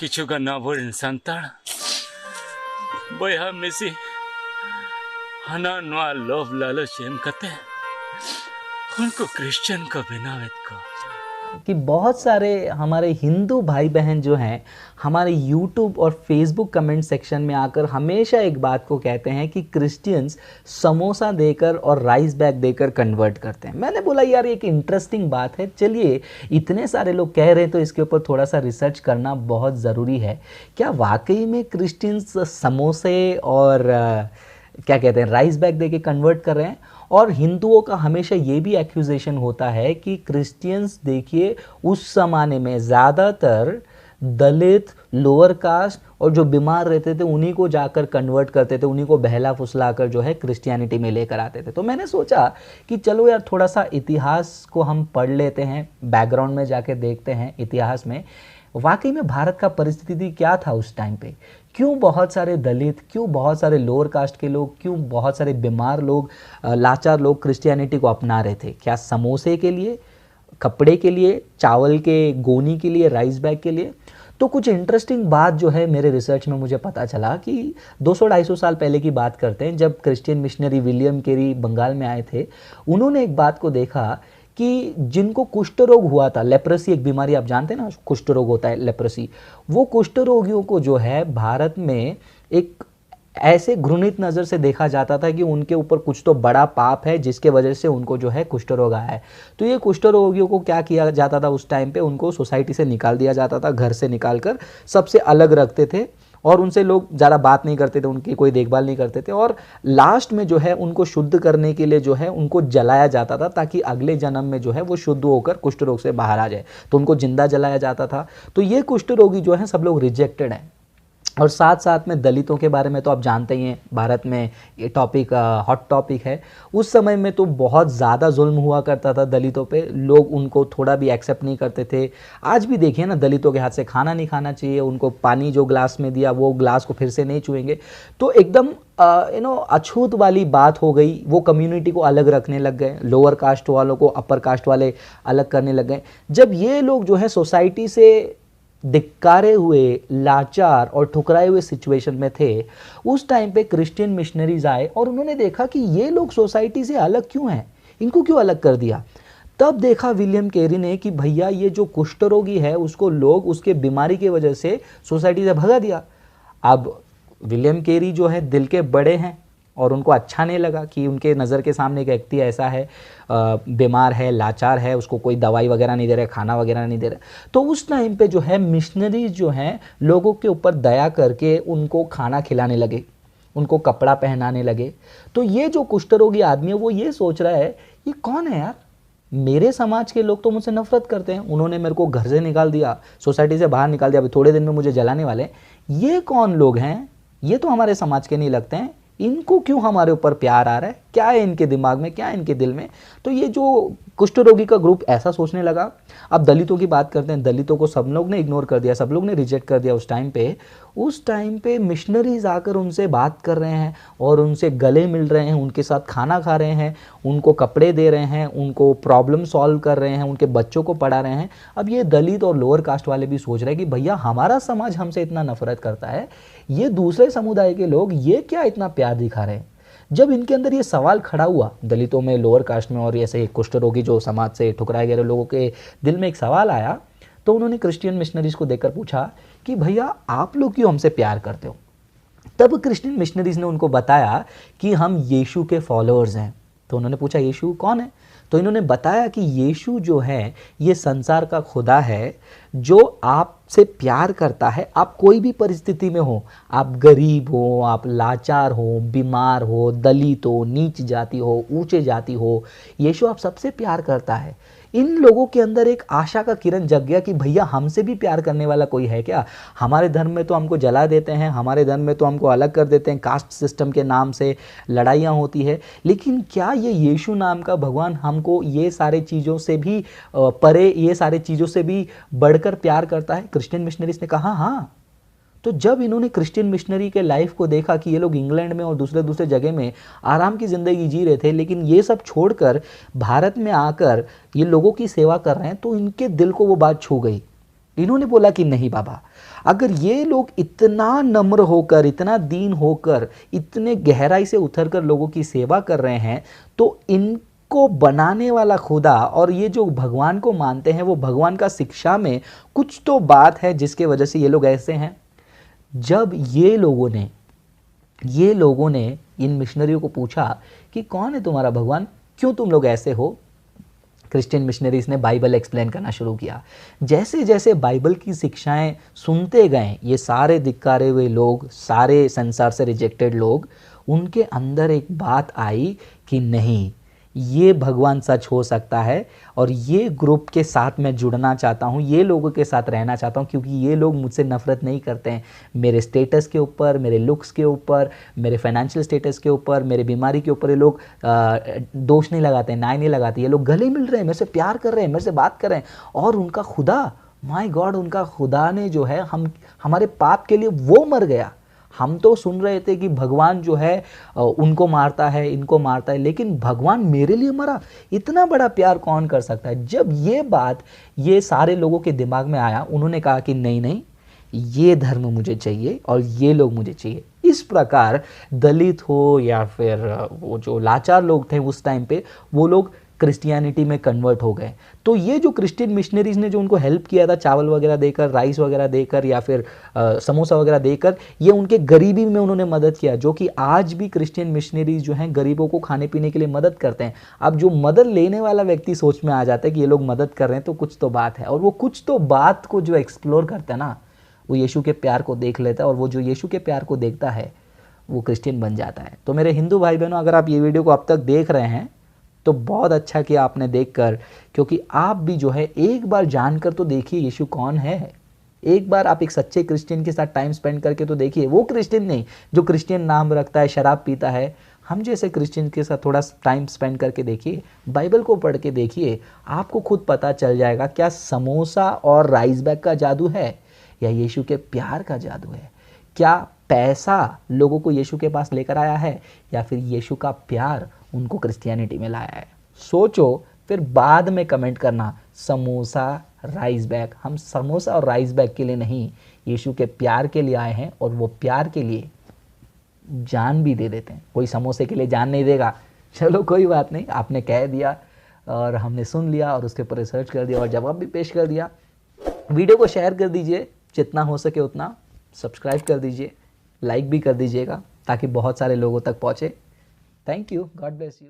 किचुगा बन संतान बया मिसी हना नुआ लोभ लालच एम कते उनको क्रिश्चियन को बनावेत को कि बहुत सारे हमारे हिंदू भाई बहन जो हैं हमारे यूट्यूब और फेसबुक कमेंट सेक्शन में आकर हमेशा एक बात को कहते हैं कि क्रिश्चियंस समोसा देकर और राइस बैग देकर कन्वर्ट करते हैं। मैंने बोला यार एक इंटरेस्टिंग बात है, चलिए इतने सारे लोग कह रहे हैं तो इसके ऊपर थोड़ा सा रिसर्च करना बहुत ज़रूरी है। क्या वाकई में क्रिश्चियंस समोसे और क्या कहते हैं राइस बैग देके कन्वर्ट कर रहे हैं? और हिंदुओं का हमेशा ये भी एक्यूजेशन होता है कि क्रिश्चियंस देखिए उस ज़माने में ज़्यादातर दलित, लोअर कास्ट और जो बीमार रहते थे उन्हीं को जाकर कन्वर्ट करते थे, उन्हीं को बहला फुसलाकर जो है क्रिश्चियनिटी में लेकर आते थे। तो मैंने सोचा कि चलो यार थोड़ा सा इतिहास को हम पढ़ लेते हैं, बैकग्राउंड में जाके देखते हैं इतिहास में वाकई में भारत का परिस्थिति क्या था उस टाइम पे। क्यों बहुत सारे दलित, क्यों बहुत सारे लोअर कास्ट के लोग, क्यों बहुत सारे बीमार लोग, लाचार लोग क्रिश्चियनिटी को अपना रहे थे? क्या समोसे के लिए, कपड़े के लिए, चावल के गोनी के लिए, राइस बैग के लिए? तो कुछ इंटरेस्टिंग बात जो है मेरे रिसर्च में मुझे पता चला कि 200-250 साल पहले की बात करते हैं, जब Christian missionary William Carey Bengal में आए थे। उन्होंने एक बात को देखा कि जिनको कुष्ठ रोग हुआ था, लेप्रेसी एक बीमारी आप जानते हैं ना, कुष्ठ रोग होता है लेप्रेसी, वो कुष्ठ रोगियों को जो है भारत में एक ऐसे घृणित नज़र से देखा जाता था कि उनके ऊपर कुछ तो बड़ा पाप है जिसके वजह से उनको जो है कुष्ठ रोग आया है। तो ये कुष्ठ रोगियों को क्या किया जाता था उस टाइम पे, उनको सोसाइटी से निकाल दिया जाता था, घर से निकाल कर सबसे अलग रखते थे और उनसे लोग ज़्यादा बात नहीं करते थे, उनकी कोई देखभाल नहीं करते थे और लास्ट में जो है उनको शुद्ध करने के लिए जो है उनको जलाया जाता था ताकि अगले जन्म में जो है वो शुद्ध होकर कुष्ठ रोग से बाहर आ जाए। तो उनको जिंदा जलाया जाता था। तो ये कुष्ठ रोगी जो है सब लोग रिजेक्टेड हैं। और साथ साथ में दलितों के बारे में तो आप जानते ही हैं, भारत में ये टॉपिक हॉट टॉपिक है। उस समय में तो बहुत ज़्यादा जुल्म हुआ करता था दलितों पे, लोग उनको थोड़ा भी एक्सेप्ट नहीं करते थे। आज भी देखिए ना, दलितों के हाथ से खाना नहीं खाना चाहिए, उनको पानी जो ग्लास में दिया वो ग्लास को फिर से नहीं छुएंगे। तो एकदम अछूत वाली बात हो गई। वो कम्युनिटी को अलग रखने लग गए, लोअर कास्ट वालों को अपर कास्ट वाले अलग करने लग गए। जब ये लोग जो है सोसाइटी से धिक्कारे हुए, लाचार और ठुकराए हुए सिचुएशन में थे, उस टाइम पे क्रिश्चियन मिशनरीज आए और उन्होंने देखा कि ये लोग सोसाइटी से अलग क्यों हैं, इनको क्यों अलग कर दिया। तब देखा विलियम केरी ने कि भैया ये जो कुष्ठ रोगी है उसको लोग उसके बीमारी की वजह से सोसाइटी से भगा दिया। अब विलियम केरी जो है दिल के बड़े हैं और उनको अच्छा नहीं लगा कि उनके नज़र के सामने एक व्यक्ति ऐसा है, बीमार है, लाचार है, उसको कोई दवाई वगैरह नहीं दे रहा, खाना वगैरह नहीं दे रहा। तो उस टाइम पे जो है मिशनरीज जो हैं लोगों के ऊपर दया करके उनको खाना खिलाने लगे, उनको कपड़ा पहनाने लगे। तो ये जो कुष्ठ रोगी आदमी है वो ये सोच रहा है ये कौन है यार, मेरे समाज के लोग तो मुझसे नफरत करते हैं, उन्होंने मेरे को घर से निकाल दिया, सोसाइटी से बाहर निकाल दिया, अभी थोड़े दिन में मुझे जलाने वाले, ये कौन लोग हैं, ये तो हमारे समाज के नहीं लगते हैं, इनको क्यों हमारे ऊपर प्यार आ रहा है, क्या है इनके दिमाग में, क्या है इनके दिल में। तो ये जो कुष्ठ रोगी का ग्रुप ऐसा सोचने लगा। अब दलितों की बात करते हैं, दलितों को सब लोग ने इग्नोर कर दिया, सब लोग ने रिजेक्ट कर दिया उस टाइम पे मिशनरीज आकर उनसे बात कर रहे हैं और उनसे गले मिल रहे हैं, उनके साथ खाना खा रहे हैं, उनको कपड़े दे रहे हैं, उनको प्रॉब्लम सॉल्व कर रहे हैं, उनके बच्चों को पढ़ा रहे हैं। अब ये दलित और लोअर कास्ट वाले भी सोच रहे हैं कि भैया हमारा समाज हमसे इतना नफरत करता है, ये दूसरे समुदाय के लोग ये क्या इतना प्यार दिखा रहे हैं। जब इनके अंदर ये सवाल खड़ा हुआ, दलितों में, लोअर कास्ट में और ऐसे कुष्ठ रोगी जो समाज से ठुकराए गए लोगों के दिल में एक सवाल आया, तो उन्होंने क्रिश्चियन मिशनरीज को देखकर पूछा कि भैया आप लोग क्यों हमसे प्यार करते हो। तब क्रिश्चियन मिशनरीज ने उनको बताया कि हम यीशु के फॉलोअर्स हैं। तो उन्होंने पूछा यीशु कौन है, तो इन्होंने बताया कि यीशु जो है ये संसार का खुदा है जो आपसे प्यार करता है। आप कोई भी परिस्थिति में हो, आप गरीब हो, आप लाचार हो, बीमार हो, दलित हो, नीच जाति हो, ऊंचे जाति हो, यीशु आप सबसे प्यार करता है। इन लोगों के अंदर एक आशा का किरण जग गया कि भैया हमसे भी प्यार करने वाला कोई है क्या। हमारे धर्म में तो हमको जला देते हैं, हमारे धर्म में तो हमको अलग कर देते हैं, कास्ट सिस्टम के नाम से लड़ाइयाँ होती है, लेकिन क्या ये यीशु नाम का भगवान हमको ये सारे चीज़ों से भी परे, ये सारे चीज़ों से भी बढ़कर प्यार करता है। क्रिश्चियन मिशनरीज ने कहा हाँ। तो जब इन्होंने क्रिश्चियन मिशनरी के लाइफ को देखा कि ये लोग इंग्लैंड में और दूसरे दूसरे जगह में आराम की ज़िंदगी जी रहे थे, लेकिन ये सब छोड़कर भारत में आकर ये लोगों की सेवा कर रहे हैं, तो इनके दिल को वो बात छू गई। इन्होंने बोला कि नहीं बाबा, अगर ये लोग इतना नम्र होकर, इतना दीन होकर, इतने गहराई से उतर कर लोगों की सेवा कर रहे हैं, तो इनको बनाने वाला खुदा और ये जो भगवान को मानते हैं वो भगवान का शिक्षा में कुछ तो बात है जिसके वजह से ये लोग ऐसे हैं। जब ये लोगों ने इन मिशनरियों को पूछा कि कौन है तुम्हारा भगवान, क्यों तुम लोग ऐसे हो, क्रिश्चियन मिशनरीज ने बाइबल एक्सप्लेन करना शुरू किया। जैसे जैसे बाइबल की शिक्षाएं सुनते गए ये सारे धिक्कारे हुए लोग, सारे संसार से रिजेक्टेड लोग, उनके अंदर एक बात आई कि नहीं, ये भगवान सच हो सकता है और ये ग्रुप के साथ मैं जुड़ना चाहता हूँ, ये लोगों के साथ रहना चाहता हूँ, क्योंकि ये लोग मुझसे नफरत नहीं करते हैं मेरे स्टेटस के ऊपर, मेरे लुक्स के ऊपर, मेरे फाइनेंशियल स्टेटस के ऊपर, मेरे बीमारी के ऊपर। ये लोग दोष नहीं लगाते, न्याय नहीं लगाते, ये लोग गले मिल रहे हैं, मेरे से प्यार कर रहे हैं, मेरे से बात कर रहे हैं। और उनका खुदा, माय गॉड, उनका खुदा ने जो है हमारे पाप के लिए वो मर गया। हम तो सुन रहे थे कि भगवान जो है उनको मारता है, इनको मारता है, लेकिन भगवान मेरे लिए मरा, इतना बड़ा प्यार कौन कर सकता है। जब ये बात ये सारे लोगों के दिमाग में आया, उन्होंने कहा कि नहीं नहीं, ये धर्म मुझे चाहिए और ये लोग मुझे चाहिए। इस प्रकार दलित हो या फिर वो जो लाचार लोग थे उस टाइम पे, वो लोग क्रिश्चियनिटी में कन्वर्ट हो गए। तो ये जो क्रिश्चियन मिशनरीज ने जो उनको हेल्प किया था, चावल वगैरह देकर, राइस वगैरह देकर या फिर समोसा वगैरह देकर, ये उनके गरीबी में उन्होंने मदद किया, जो कि आज भी क्रिश्चियन मिशनरीज जो हैं गरीबों को खाने पीने के लिए मदद करते हैं। अब जो मदद लेने वाला व्यक्ति सोच में आ जाता है कि ये लोग मदद कर रहे हैं तो कुछ तो बात है, और वो कुछ तो बात को जो एक्सप्लोर करता है ना, वो यीशु के प्यार को देख लेता है, और वो जो यीशु के प्यार को देखता है वो क्रिश्चियन बन जाता है। तो मेरे हिंदू भाई बहनों, अगर आप ये वीडियो को अब तक देख रहे हैं तो बहुत अच्छा किया आपने देखकर, क्योंकि आप भी जो है एक बार जानकर तो देखिए यीशु कौन है। एक बार आप एक सच्चे क्रिश्चियन के साथ टाइम स्पेंड करके तो देखिए, वो क्रिश्चियन नहीं जो क्रिश्चियन नाम रखता है, शराब पीता है। हम जैसे क्रिश्चियन के साथ थोड़ा टाइम स्पेंड करके देखिए, बाइबल को पढ़ के देखिए, आपको खुद पता चल जाएगा क्या समोसा और राइस बैग का जादू है या यीशु के प्यार का जादू है। क्या पैसा लोगों को यीशु के पास लेकर आया है या फिर यीशु का प्यार उनको क्रिश्चियनिटी में लाया है। सोचो, फिर बाद में कमेंट करना समोसा राइस बैग। हम समोसा और राइस बैग के लिए नहीं, यीशु के प्यार के लिए आए हैं, और वो प्यार के लिए जान भी दे देते हैं। कोई समोसे के लिए जान नहीं देगा, चलो कोई बात नहीं, आपने कह दिया और हमने सुन लिया और उसके ऊपर रिसर्च कर दिया और जवाब भी पेश कर दिया। वीडियो को शेयर कर दीजिए जितना हो सके उतना, सब्सक्राइब कर दीजिए, लाइक भी कर दीजिएगा ताकि बहुत सारे लोगों तक पहुँचे। Thank you, God bless you.